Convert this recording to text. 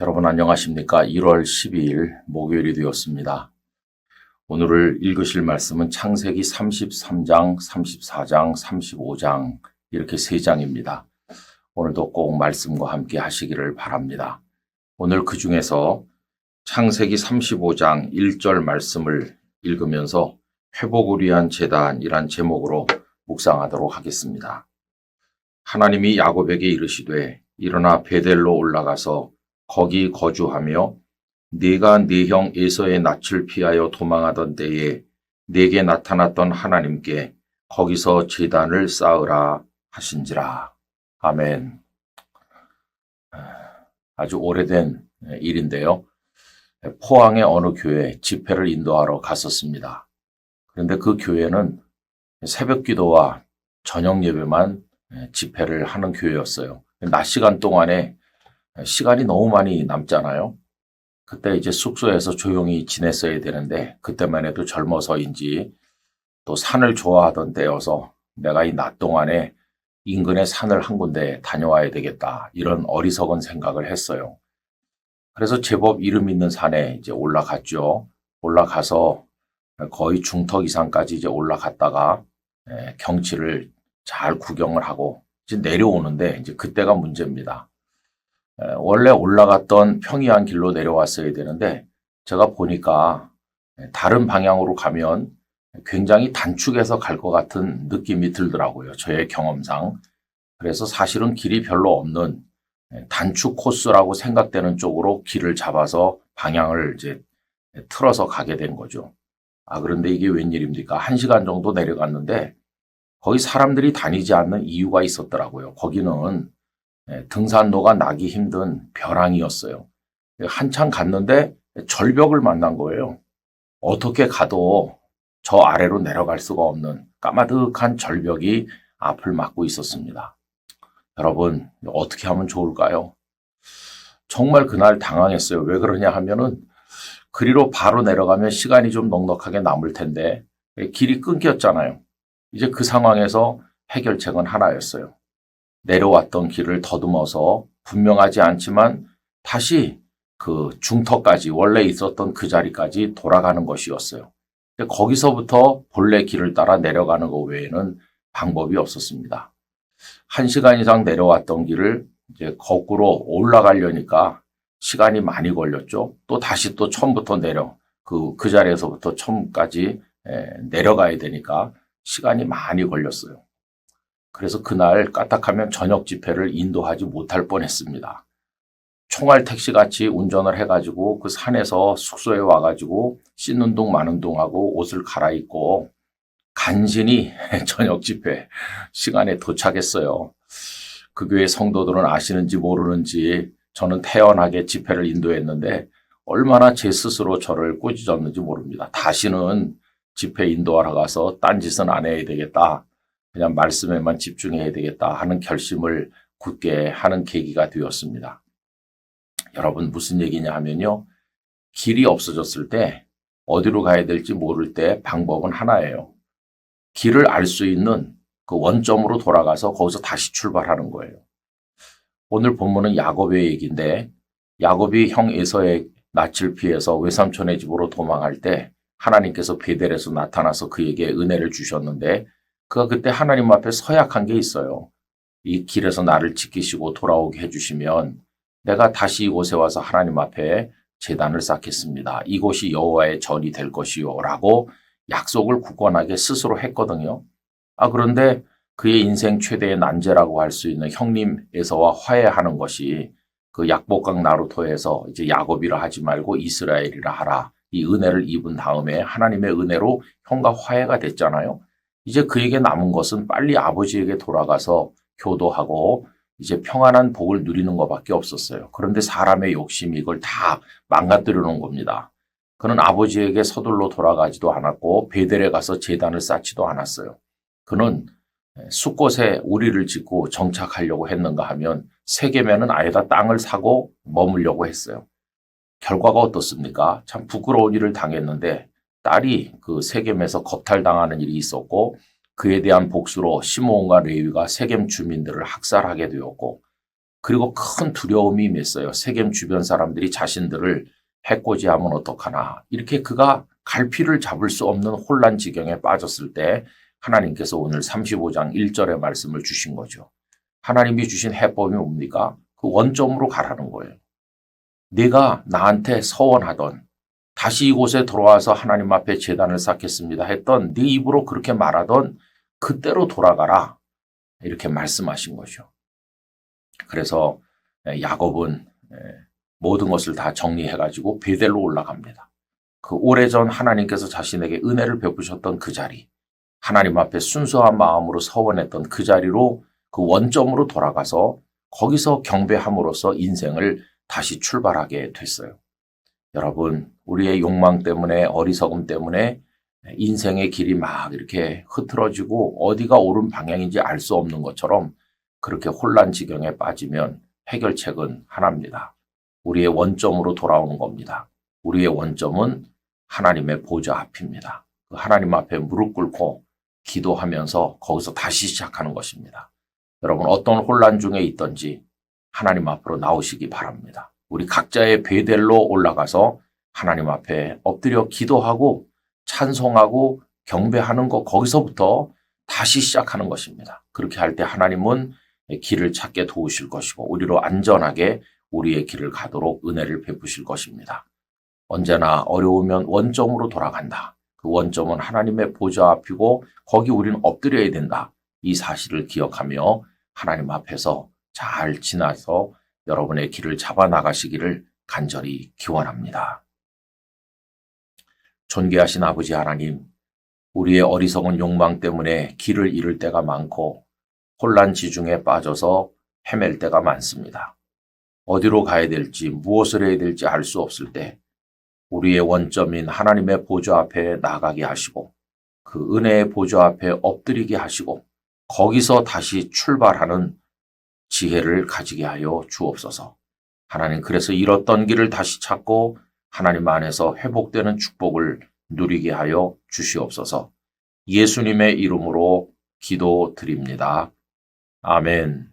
여러분 안녕하십니까? 1월 12일 목요일이 되었습니다. 오늘 읽으실 말씀은 창세기 33장, 34장, 35장 이렇게 3장입니다. 오늘도 꼭 말씀과 함께 하시기를 바랍니다. 오늘 그 중에서 창세기 35장 1절 말씀을 읽으면서 회복을 위한 제단이란 제목으로 묵상하도록 하겠습니다. 하나님이 야곱에게 이르시되 일어나 베델로 올라가서 거기 거주하며 네가 네 형 에서의 낯을 피하여 도망하던 때에 네게 나타났던 하나님께 거기서 제단을 쌓으라 하신지라. 아멘. 아주 오래된 일인데요. 포항의 어느 교회 집회를 인도하러 갔었습니다. 그런데 그 교회는 새벽 기도와 저녁 예배만 집회를 하는 교회였어요. 낮 시간 동안에 시간이 너무 많이 남잖아요. 그때 이제 숙소에서 조용히 지냈어야 되는데 그때만 해도 젊어서인지 또 산을 좋아하던 때여서 내가 이 낮 동안에 인근의 산을 한 군데 다녀와야 되겠다 이런 어리석은 생각을 했어요. 그래서 제법 이름 있는 산에 이제 올라갔죠. 올라가서 거의 중턱 이상까지 이제 올라갔다가 경치를 잘 구경을 하고 이제 내려오는데 이제 그때가 문제입니다. 원래 올라갔던 평이한 길로 내려왔어야 되는데 제가 보니까 다른 방향으로 가면 굉장히 단축해서 갈 것 같은 느낌이 들더라고요. 저의 경험상. 그래서 사실은 길이 별로 없는 단축 코스라고 생각되는 쪽으로 길을 잡아서 방향을 이제 틀어서 가게 된 거죠. 그런데 이게 웬일입니까? 1시간 정도 내려갔는데 거기 사람들이 다니지 않는 이유가 있었더라고요. 거기는 등산로가 나기 힘든 벼랑이었어요. 한참 갔는데 절벽을 만난 거예요. 어떻게 가도 저 아래로 내려갈 수가 없는 까마득한 절벽이 앞을 막고 있었습니다. 여러분, 어떻게 하면 좋을까요? 정말 그날 당황했어요. 왜 그러냐 하면은 그리로 바로 내려가면 시간이 좀 넉넉하게 남을 텐데 길이 끊겼잖아요. 이제 그 상황에서 해결책은 하나였어요. 내려왔던 길을 더듬어서 분명하지 않지만 다시 그 중턱까지 원래 있었던 그 자리까지 돌아가는 것이었어요. 거기서부터 본래 길을 따라 내려가는 것 외에는 방법이 없었습니다. 1시간 이상 내려왔던 길을 이제 거꾸로 올라가려니까 시간이 많이 걸렸죠. 또 다시 또 처음부터 그 자리에서부터 처음까지 내려가야 되니까 시간이 많이 걸렸어요. 그래서 그날 까딱하면 저녁 집회를 인도하지 못할 뻔했습니다. 총알 택시 같이 운전을 해가지고 그 산에서 숙소에 와가지고 씻는 둥 마는 둥 하고 옷을 갈아입고 간신히 저녁 집회 시간에 도착했어요. 그 교회 성도들은 아시는지 모르는지 저는 태연하게 집회를 인도했는데 얼마나 제 스스로 저를 꾸짖었는지 모릅니다. 다시는 집회 인도하러 가서 딴짓은 안 해야 되겠다. 그냥 말씀에만 집중해야 되겠다 하는 결심을 굳게 하는 계기가 되었습니다. 여러분 무슨 얘기냐 하면요. 길이 없어졌을 때 어디로 가야 될지 모를 때 방법은 하나예요. 길을 알 수 있는 그 원점으로 돌아가서 거기서 다시 출발하는 거예요. 오늘 본문은 야곱의 얘기인데 야곱이 형 에서의 낯을 피해서 외삼촌의 집으로 도망할 때 하나님께서 베델에서 나타나서 그에게 은혜를 주셨는데 그가 그때 하나님 앞에 서약한 게 있어요. 이 길에서 나를 지키시고 돌아오게 해주시면 내가 다시 이곳에 와서 하나님 앞에 제단을 쌓겠습니다. 이곳이 여호와의 전이 될 것이요 라고 약속을 굳건하게 스스로 했거든요. 그런데 그의 인생 최대의 난제라고 할 수 있는 형님 에서와 화해하는 것이 그 약복강 나루토에서 이제 야곱이라 하지 말고 이스라엘이라 하라. 이 은혜를 입은 다음에 하나님의 은혜로 형과 화해가 됐잖아요. 이제 그에게 남은 것은 빨리 아버지에게 돌아가서 효도하고 이제 평안한 복을 누리는 것밖에 없었어요. 그런데 사람의 욕심이 이걸 다 망가뜨려 놓은 겁니다. 그는 아버지에게 서둘러 돌아가지도 않았고 베델에 가서 제단을 쌓지도 않았어요. 그는 숲곳에 우리를 짓고 정착하려고 했는가 하면 세겜에는 아예다 땅을 사고 머물려고 했어요. 결과가 어떻습니까? 참 부끄러운 일을 당했는데 딸이 그 세겜에서 겁탈당하는 일이 있었고 그에 대한 복수로 시므온과 레위가 세겜 주민들을 학살하게 되었고 그리고 큰 두려움이 임했어요. 세겜 주변 사람들이 자신들을 해코지하면 어떡하나. 이렇게 그가 갈피를 잡을 수 없는 혼란 지경에 빠졌을 때 하나님께서 오늘 35장 1절의 말씀을 주신 거죠. 하나님이 주신 해법이 뭡니까? 그 원점으로 가라는 거예요. 네가 나한테 서원하던 다시 이곳에 돌아와서 하나님 앞에 제단을 쌓겠습니다 했던 네 입으로 그렇게 말하던 그때로 돌아가라. 이렇게 말씀하신 거죠. 그래서 야곱은 모든 것을 다 정리해가지고 베델로 올라갑니다. 그 오래전 하나님께서 자신에게 은혜를 베푸셨던 그 자리, 하나님 앞에 순수한 마음으로 서원했던 그 자리로 그 원점으로 돌아가서 거기서 경배함으로써 인생을 다시 출발하게 됐어요. 여러분, 우리의 욕망 때문에 어리석음 때문에 인생의 길이 막 이렇게 흐트러지고 어디가 옳은 방향인지 알 수 없는 것처럼 그렇게 혼란 지경에 빠지면 해결책은 하나입니다. 우리의 원점으로 돌아오는 겁니다. 우리의 원점은 하나님의 보좌 앞입니다. 그 하나님 앞에 무릎 꿇고 기도하면서 거기서 다시 시작하는 것입니다. 여러분 어떤 혼란 중에 있든지 하나님 앞으로 나오시기 바랍니다. 우리 각자의 베델로 올라가서 하나님 앞에 엎드려 기도하고 찬송하고 경배하는 것 거기서부터 다시 시작하는 것입니다. 그렇게 할 때 하나님은 길을 찾게 도우실 것이고 우리로 안전하게 우리의 길을 가도록 은혜를 베푸실 것입니다. 언제나 어려우면 원점으로 돌아간다. 그 원점은 하나님의 보좌 앞이고 거기 우리는 엎드려야 된다. 이 사실을 기억하며 하나님 앞에서 잘 지나서 여러분의 길을 잡아 나가시기를 간절히 기원합니다. 존귀하신 아버지 하나님, 우리의 어리석은 욕망 때문에 길을 잃을 때가 많고 혼란 지중에 빠져서 헤맬 때가 많습니다. 어디로 가야 될지 무엇을 해야 될지 알 수 없을 때 우리의 원점인 하나님의 보좌 앞에 나가게 하시고 그 은혜의 보좌 앞에 엎드리게 하시고 거기서 다시 출발하는 지혜를 가지게 하여 주옵소서. 하나님, 그래서 잃었던 길을 다시 찾고 하나님 안에서 회복되는 축복을 누리게 하여 주시옵소서. 예수님의 이름으로 기도드립니다. 아멘.